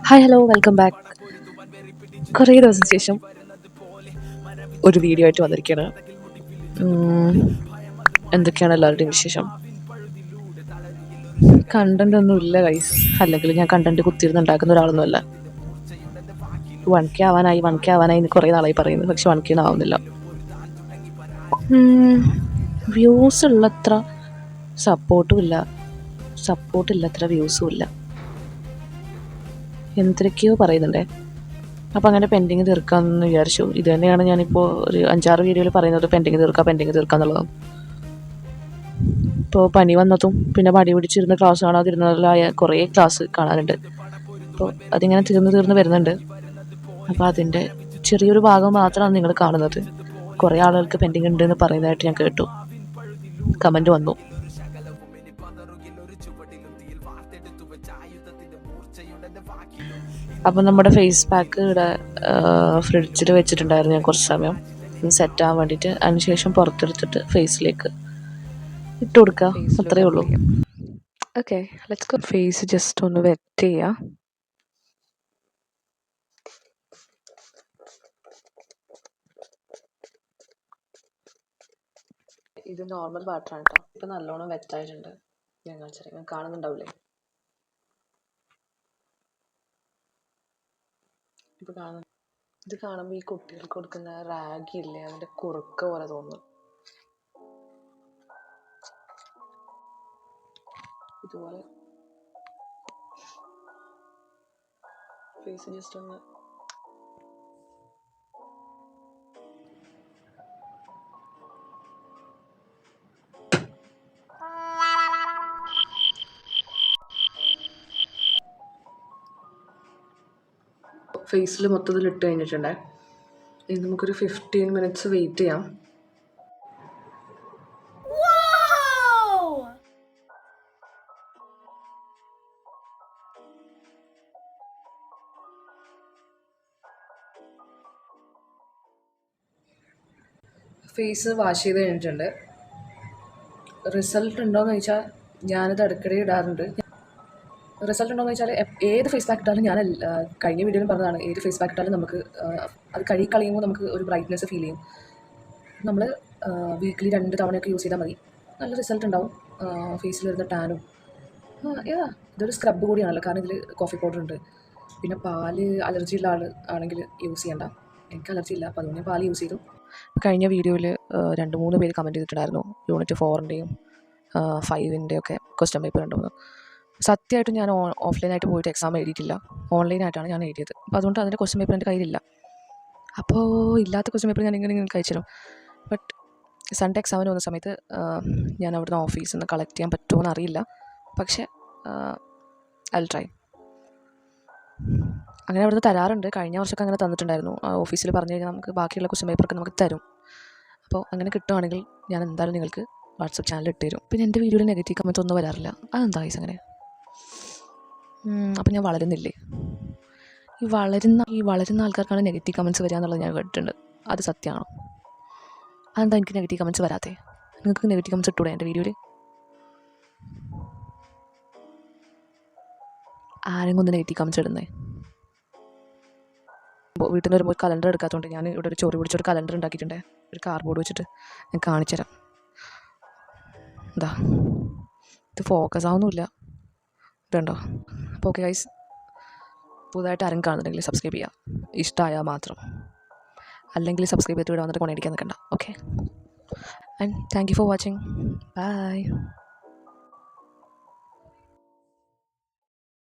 Hi hello welcome back. കുറേ ദിവസത്തിന് ശേഷം ഒരു വീഡിയോ ആയിട്ട് വന്നിരിക്കുകയാണ്. എന്തൊക്കെയാണ് എല്ലാവരുടെയും വിശേഷം? കണ്ടന്റ് ഒന്നും ഇല്ല ഗൈസ്. അല്ലെങ്കിൽ ഞാൻ കണ്ടന്റ് കുത്തിയിരുന്ന് ഉണ്ടാക്കുന്ന ഒരാളൊന്നുമല്ല. 1K ആവാനായി എന്ന് കുറേ നാളായി പറയുന്നത്, പക്ഷെ 1K ആവുന്നില്ല. വ്യൂസ് ഉള്ളത്ര സപ്പോർട്ടും ഇല്ല, സപ്പോർട്ടില്ലത്ര വ്യൂസും ഇല്ല. എന്തൊക്കെയോ പറയുന്നുണ്ടേ. അപ്പോൾ അങ്ങനെ പെൻഡിങ് തീർക്കാമെന്ന് വിചാരിച്ചു. ഇത് തന്നെയാണ് ഞാനിപ്പോൾ ഒരു 5-6 വീഡിയോയിൽ പറയുന്നത്, പെൻഡിങ് തീർക്കുക എന്നുള്ളത്. ഇപ്പോൾ പനി വന്നതും പിന്നെ മടി പിടിച്ചിരുന്ന ക്ലാസ് കാണാതിരുന്നതിലായ കുറേ ക്ലാസ് കാണാനുണ്ട്. അപ്പോൾ അതിങ്ങനെ തീർന്ന് വരുന്നുണ്ട്. അപ്പോൾ അതിൻ്റെ ചെറിയൊരു ഭാഗം മാത്രമാണ് നിങ്ങൾ കാണുന്നത്. കുറേ ആളുകൾക്ക് പെൻഡിങ് ഉണ്ട് എന്ന് പറയുന്നതായിട്ട് ഞാൻ കേട്ടു, കമൻറ്റ് വന്നു. അപ്പം നമ്മുടെ ഫേസ് പാക്ക് ഇവിടെ ഫ്രിഡ്ജിൽ വെച്ചിട്ടുണ്ടായിരുന്നു ഞാൻ കുറച്ച് സമയം സെറ്റ് ആവാൻ വേണ്ടിയിട്ട്. അതിനുശേഷം പുറത്തെടുത്തിട്ട് ഫേസിലേക്ക് ഇട്ട് കൊടുക്കുക, അത്രയേ ഉള്ളൂ. Okay, let's go. Face just ഒന്ന് വെറ്റ് ചെയ്യുക. ഇത് നോർമൽ വാട്ടറാണ് കേട്ടോ. ഇപ്പം നല്ലോണം വെറ്റായിട്ടുണ്ട്. ഞാൻ കാണുന്നുണ്ടാവില്ലേ? ഇപ്പോൾ ഇത് കാണുമ്പോൾ ഈ കുട്ടികൾക്ക് കൊടുക്കുന്ന റാഗി ഇല്ലേ, അതിൻ്റെ കുറുക്ക് പോലെ തോന്നുന്നു. ഇതുപോലെ ഫേസ് ജസ്റ്റ് ഒന്ന് ഫേസിൽ മൊത്തത്തിൽ ഇട്ട് കഴിഞ്ഞിട്ടുണ്ടേ. ഇനി നമുക്കൊരു 15 മിനിറ്റ്സ് വെയിറ്റ് ചെയ്യാം. ഫേസ് വാഷ് ചെയ്ത് കഴിഞ്ഞിട്ടുണ്ട്. റിസൾട്ട് ഉണ്ടോയെന്ന് ചോദിച്ചാൽ ഞാനിത് ഇടയ്ക്കിടെ ഇടാറുണ്ട്. റിസൾട്ട് ഉണ്ടോയെന്ന് വെച്ചാൽ ഏത് ഫേസ് പാക്ക് ഇട്ടാലും, ഞാൻ കഴിഞ്ഞ വീഡിയോയിൽ പറഞ്ഞതാണ്, ഏത് ഫേസ് പാക്ക് ഇട്ടാലും നമുക്ക് അത് കഴുകി കളയുമ്പോൾ നമുക്ക് ഒരു ബ്രൈറ്റ്നെസ് ഫീൽ ചെയ്യും. നമ്മൾ വീക്കിലി 2 തവണയൊക്കെ യൂസ് ചെയ്താൽ മതി, നല്ല റിസൾട്ട് ഉണ്ടാവും. ഫേസിൽ വരുന്ന ടാനും ഇതൊരു സ്ക്രബ് കൂടിയാണല്ലോ, കാരണം ഇതിൽ കോഫി പൗഡർ ഉണ്ട്. പിന്നെ പാല് അലർജി ഉള്ള ആൾ ആണെങ്കിൽ യൂസ് ചെയ്യണ്ട. എനിക്ക് അലർജി ഇല്ല, അപ്പോൾ അതുകൊണ്ട് ഞാൻ പാല് യൂസ് ചെയ്തു. കഴിഞ്ഞ വീഡിയോയിൽ 2-3 പേര് കമൻറ്റ് ചെയ്തിട്ടുണ്ടായിരുന്നു യൂണിറ്റ് 4-ൻ്റെയും 5-ൻ്റെയും ഒക്കെ ക്വസ്റ്റ്യൻ പേപ്പർ ഉണ്ടെന്ന്. സത്യമായിട്ടും ഞാൻ ഓഫ്ലൈനായിട്ട് പോയിട്ട് എക്സാം എഴുതിയിട്ടില്ല, ഓൺലൈനായിട്ടാണ് ഞാൻ എഴുതിയത്. അപ്പോൾ അതുകൊണ്ട് അതിൻ്റെ ക്വസ്റ്റ്യൻ പേപ്പർ എൻ്റെ കയ്യിലില്ല. അപ്പോൾ ഇല്ലാത്ത ക്വസ്റ്റ്യൻ പേപ്പർ ഞാൻ ഇങ്ങനെ നിങ്ങൾക്ക് അയച്ചു തരും. ബട്ട് സൺഡേ എക്സാമിന് വന്ന സമയത്ത് ഞാൻ അവിടുന്ന് ഓഫീസിൽ നിന്ന് കളക്ട് ചെയ്യാൻ പറ്റുമോ എന്നറിയില്ല, പക്ഷേ ഐ വിൽ ട്രൈ. അങ്ങനെ അവിടുന്ന് തരാറുണ്ട്. കഴിഞ്ഞ വർഷമൊക്കെ അങ്ങനെ തന്നിട്ടുണ്ടായിരുന്നു. ഓഫീസിൽ പറഞ്ഞു കഴിഞ്ഞാൽ നമുക്ക് ബാക്കിയുള്ള ക്വസ്റ്റ്യൻ പേപ്പറൊക്കെ നമുക്ക് തരും. അപ്പോൾ അങ്ങനെ കിട്ടുവാണെങ്കിൽ ഞാൻ എന്തായാലും നിങ്ങൾക്ക് വാട്സപ്പ് ചാനൽ ഇട്ട് തരും. പിന്നെ എൻ്റെ വീഡിയോയിൽ നെഗറ്റീവ് കമൻറ്റ് ഒന്നും വരാറില്ല. അതെന്താ ഗൈസ് അങ്ങനെ? അപ്പം ഞാൻ വളരുന്നില്ലേ? ഈ വളരുന്ന ആൾക്കാർക്കാണ് നെഗറ്റീവ് കമൻറ്റ്സ് വരിക എന്നുള്ളത് ഞാൻ കേട്ടിട്ടുണ്ട്. അത് സത്യമാണോ? അതെന്താ എനിക്ക് നെഗറ്റീവ് കമൻറ്റ്സ് വരാത്തേ? നിങ്ങൾക്ക് നെഗറ്റീവ് കമൻറ്റ്സ് ഇട്ടൂടെ എൻ്റെ വീഡിയോയിൽ? ആരെങ്കിലും ഒന്ന് നെഗറ്റീവ് കമൻറ്റ്സ് ഇടുന്നേ. വീട്ടിൽ നിന്ന് വരുമ്പോൾ കലണ്ടർ എടുക്കാത്തതുകൊണ്ട് ഞാൻ ഇവിടെ ഒരു ചൊറി പിടിച്ചൊരു കലണ്ടർ ഉണ്ടാക്കിയിട്ടുണ്ട്, ഒരു കാർഡ്ബോർഡ് വെച്ചിട്ട്. ഞാൻ കാണിച്ചു തരാം. എന്താ ഇത് ഫോക്കസ് ആവുന്നില്ല, ഇതുണ്ടോ? അപ്പോൾ ഓക്കെ ഗൈസ്, പുതുതായിട്ട് ആരും കാണുന്നുണ്ടെങ്കിൽ സബ്സ്ക്രൈബ് ചെയ്യുക, ഇഷ്ടമായാൽ മാത്രം. അല്ലെങ്കിൽ സബ്സ്ക്രൈബ് ചെയ്തിട്ട് ഇവിടെ വന്നിട്ട് കൊണ്ടടിക്കാൻ നിൽക്കണ്ട. Okay, and thank you for watching. By.